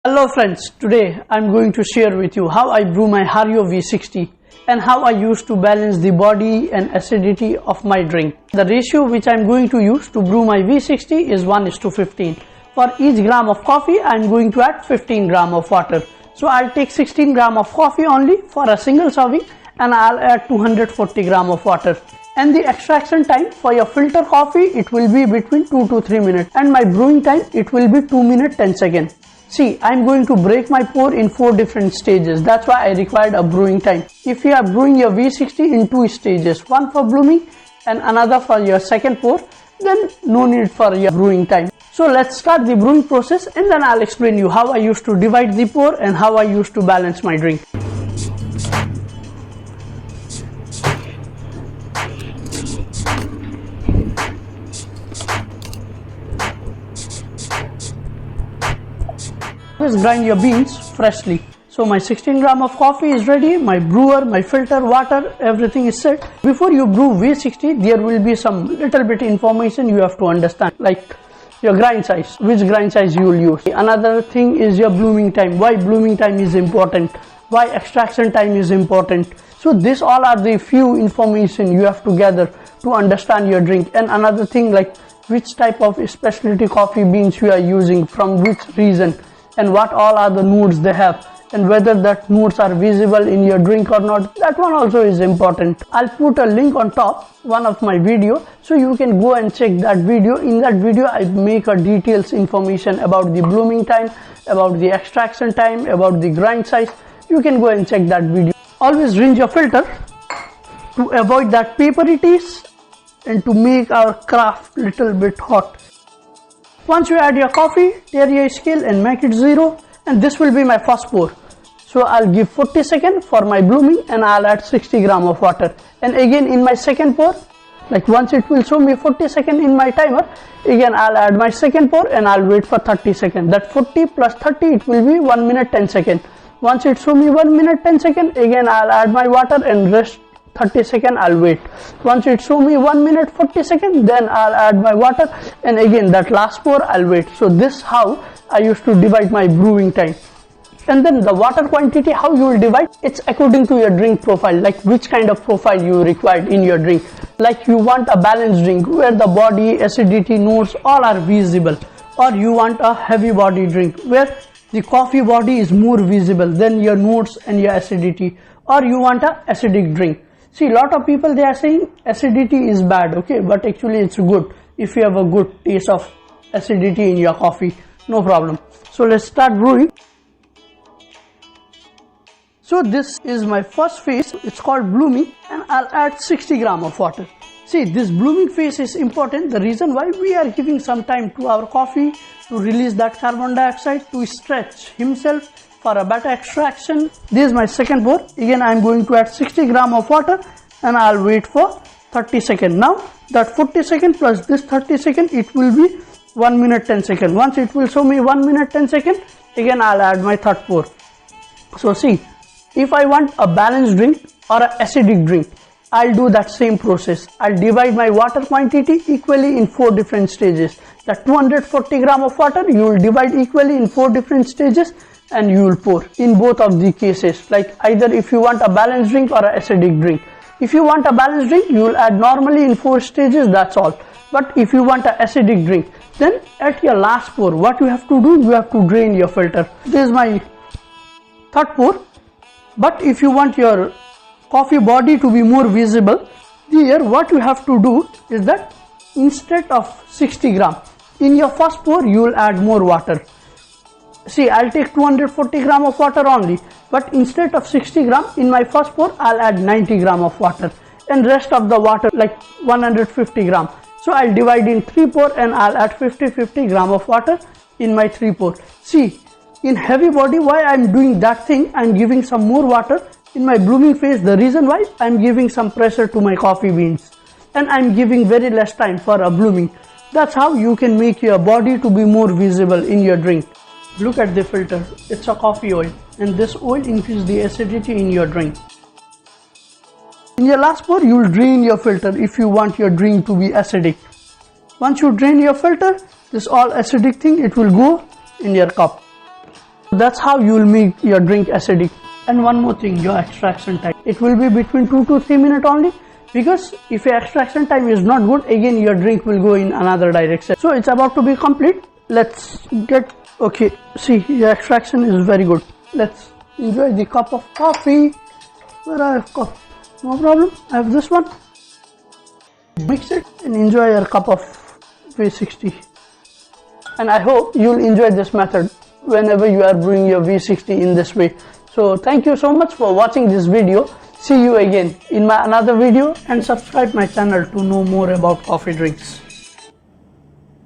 Hello friends, today I'm going to share with you how I brew my Hario V60 and how I use to balance the body and acidity of my drink. The ratio which I'm going to use to brew my V60 is 1:15. For each gram of coffee I'm going to add 15 gram of water. So I'll take 16 gram of coffee only for a single serving and I'll add 240 gram of water. And the extraction time for your filter coffee, it will be between 2 to 3 minutes, and my brewing time, it will be 2 minutes 10 seconds. See, I'm going to break my pour in 4 different stages. That's why I required a brewing time. If you are brewing your V60 in 2 stages, one for blooming and another for your second pour, then no need for your brewing time. So let's start the brewing process and then I'll explain you how I used to divide the pour and how I used to balance my drink. Just grind your beans freshly. So my 16 gram of coffee is ready, my brewer, my filter, water, everything is set. Before you brew V60, there will be some little bit information you have to understand, like your grind size, which grind size you will use. Another thing is your blooming time, why blooming time is important, why extraction time is important. So this all are the few information you have to gather to understand your drink. And another thing, like which type of specialty coffee beans you are using, from which region, and what all are the notes they have, and whether that notes are visible in your drink or not. That one also is important. I'll put a link on top, one of my video, so you can go and check that video. In that video I make a details information about the blooming time, about the extraction time, about the grind size. You can go and check that video. Always rinse your filter to avoid that papery taste and to make our craft little bit hot. Once you add your coffee, tear your scale and make it 0, and this will be my first pour. So I'll give 40 seconds for my blooming and I'll add 60 gram of water. And again in my second pour, like once it will show me 40 seconds in my timer, again I'll add my second pour and I'll wait for 30 seconds. That 40 plus 30, it will be 1 minute 10 seconds. Once it show me 1 minute 10 seconds, again I'll add my water and rest 30 seconds I'll wait. Once it show me 1 minute 40 seconds, then I'll add my water and again that last pour I'll wait. So this how I used to divide my brewing time. And then the water quantity, how you will divide, it's according to your drink profile, like which kind of profile you required in your drink. Like you want a balanced drink where the body, acidity, notes all are visible, or you want a heavy body drink where the coffee body is more visible than your notes and your acidity, or you want a acidic drink. See, lot of people, they are saying acidity is bad, okay, but actually it's good if you have a good taste of acidity in your coffee, no problem. So let's start brewing. So this is my first phase, it's called blooming, and I'll add 60 gram of water. See, this blooming phase is important. The reason why we are giving some time to our coffee to release that carbon dioxide, to stretch himself for a better extraction. This is my second pour. Again I am going to add 60 gram of water and I'll wait for 30 seconds. Now that 40 seconds plus this 30 seconds, it will be 1 minute 10 seconds. Once it will show me 1 minute 10 seconds, again I'll add my third pour. So see, if I want a balanced drink or an acidic drink, I'll do that same process. I'll divide my water quantity equally in 4 different stages. That 240 gram of water, you will divide equally in 4 different stages and you will pour in both of the cases. Like either if you want a balanced drink or an acidic drink. If you want a balanced drink, you will add normally in 4 stages, that's all. But if you want an acidic drink, then at your last pour, what you have to do, you have to drain your filter. This is my third pour. But if you want your coffee body to be more visible, here what you have to do is that instead of 60 gram, in your first pour you will add more water. See, I'll take 240 gram of water only, but instead of 60 gram, in my first pour I'll add 90 gram of water, and rest of the water like 150 gram. So I'll divide in 3 pour and I'll add 50 gram of water in my 3 pour. See, in heavy body, why I'm doing that thing, I'm giving some more water. In my blooming phase, the reason why, I'm giving some pressure to my coffee beans and I'm giving very less time for a blooming. That's how you can make your body to be more visible in your drink. Look at the filter, it's a coffee oil, and this oil increases the acidity in your drink. In your last pour, you will drain your filter if you want your drink to be acidic. Once you drain your filter, this all acidic thing, it will go in your cup. That's how you will make your drink acidic. And one more thing, your extraction time. It will be between 2 to 3 minutes only, because if your extraction time is not good, again your drink will go in another direction. So it's about to be complete. Let's get, okay, see, your extraction is very good. Let's enjoy the cup of coffee. Where I have cup? No problem, I have this one. Mix it and enjoy your cup of V60. And I hope you'll enjoy this method whenever you are brewing your V60 in this way. So thank you so much for watching this video. See you again in my another video, and subscribe my channel to know more about coffee drinks.